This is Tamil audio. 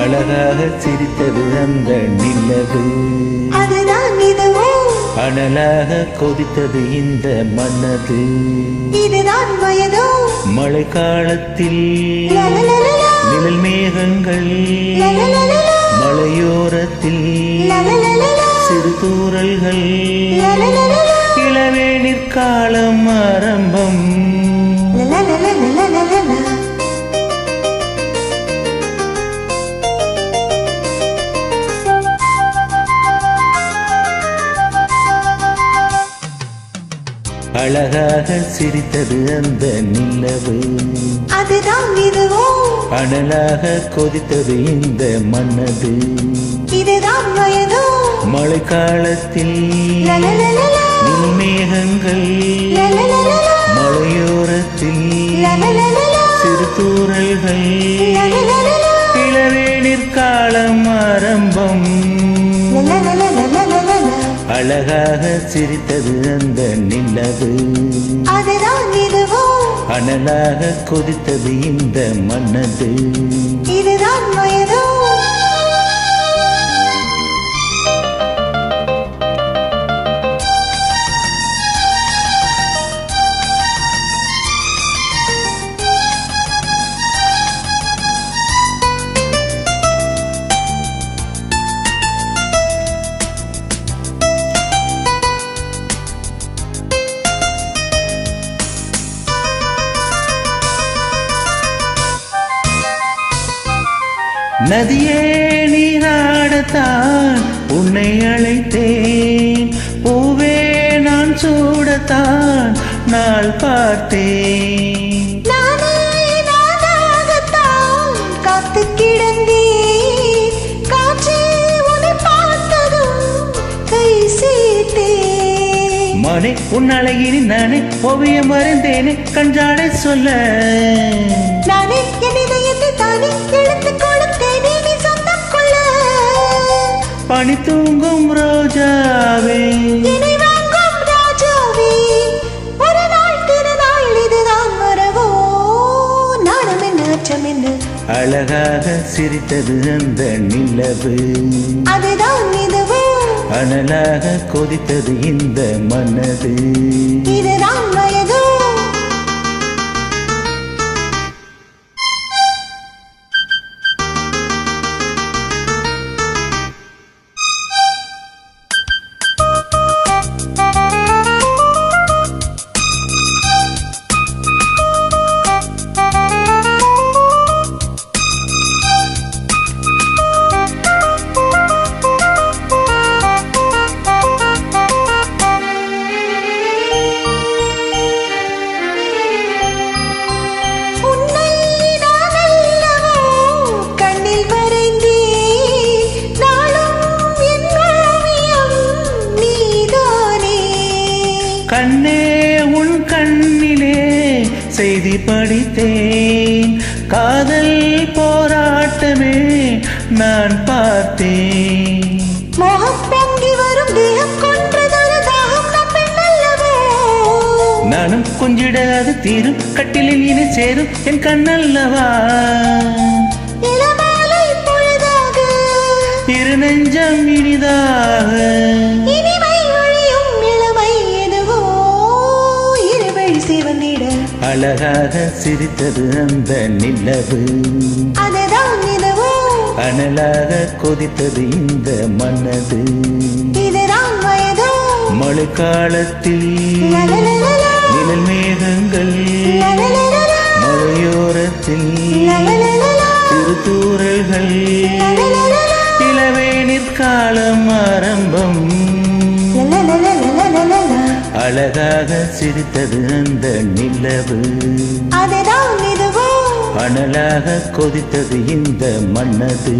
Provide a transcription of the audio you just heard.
அழகாக சிரித்தது அந்த நிலவு, அதுதான் இதுவோ அனலாக கொதித்தது இந்த மனது, இதுதான் வயதோ மழை காலத்தில் லலலலலா, நிழல் மேகங்கள் லலலலலா, மலையோரத்தில் லலலலலா, சிறு தூறல்கள் லலலலலா, இளவேனிற் காலம் ஆரம்பம். லலலலலலலலா. அழகாக சிரித்தது அந்த நிலவு, அதுதான் இதுவோ அனலாக கொதித்தது இந்த மனது, இதுதான் வயதோ மழை காலத்தில் லலலலலா, நிழல் மேகங்கள் லலலலலா, மலையோரத்தில் லலலலலா, சிறு தூறல்கள் லலலலலா, இளவேனிற் காலம் ஆரம்பம். லலலலலலலலா. அழகாக சிரித்தது அந்த நிலவு, அதுதான் இதுவோ அனலாக கொதித்தது இந்த மனது, இதுதான் வயதோ. நதியே நீராடத்தான் உன்னை அழைத்தேன், பூவே நான் சூடத்தான் நாள் பார்த்தேன். நானே நானாகத்தான் காத்து கிடந்தேன், காற்றே உன்னை பார்த்ததும் கை சேர்த்தேன். மனே உன் அழகினி நானே ஓவியம் வரைந்தேனே கஞ்சாடை சொல்ல, நானே என் இதயத்தை தானே எடுத்து கொடுத்தேனே நீ சொந்தம் கொள்ள. பனி தூங்கும் ரோஜாவே என்னை வாங்கும் ராஜாவே, ஒரு நாள் திருநாள் இதுதான் மரவோ, நாணம் என்ன அச்சம் என்ன. அழகாக சிரித்தது அந்த நிலவு, அதுதான் இதுவோ அனலாக கொதித்தது இந்த மனது, இதுதான் வயதோ. கண்ணே உன் கண்ணிலே செய்தி படித்தேன், காதல் போராட்டமே நான் பார்த்தேன். மோகம் பொங்கி வரும் தேகம் கொன்றதொரு தாகம் நம் பெண்ணல்லவோ, நானும் கொஞ்சிட அது தீரும் கட்டிலில் இனி சேரும் என் கண்ணல்லவா. இளமாலை பொழுதாக இரு நெஞ்சம் இனிதாக, இனிமை ஒழியும் இளமை எதுவோ, இருவழி சிவந்திட. அழகாக சிரித்தது அந்த நிலவு, அதுதான் இதுவோ அனலாக கொதித்தது இந்த மனது, இதுதான் வயதோ. மழை காலத்தில் லலலலலா, நிழல் மேகங்கள் லலலலலா, மலையோரத்தில் லலலலலா, சிறு தூறல்கள் லலலலலா, இளவேனிற் காலம் ஆரம்பம். லலலலலலலலா. அழகாக சிரித்தது அந்த நிலவு, அதுதான் இதுவோ அனலாக கொதித்தது இந்த மனது,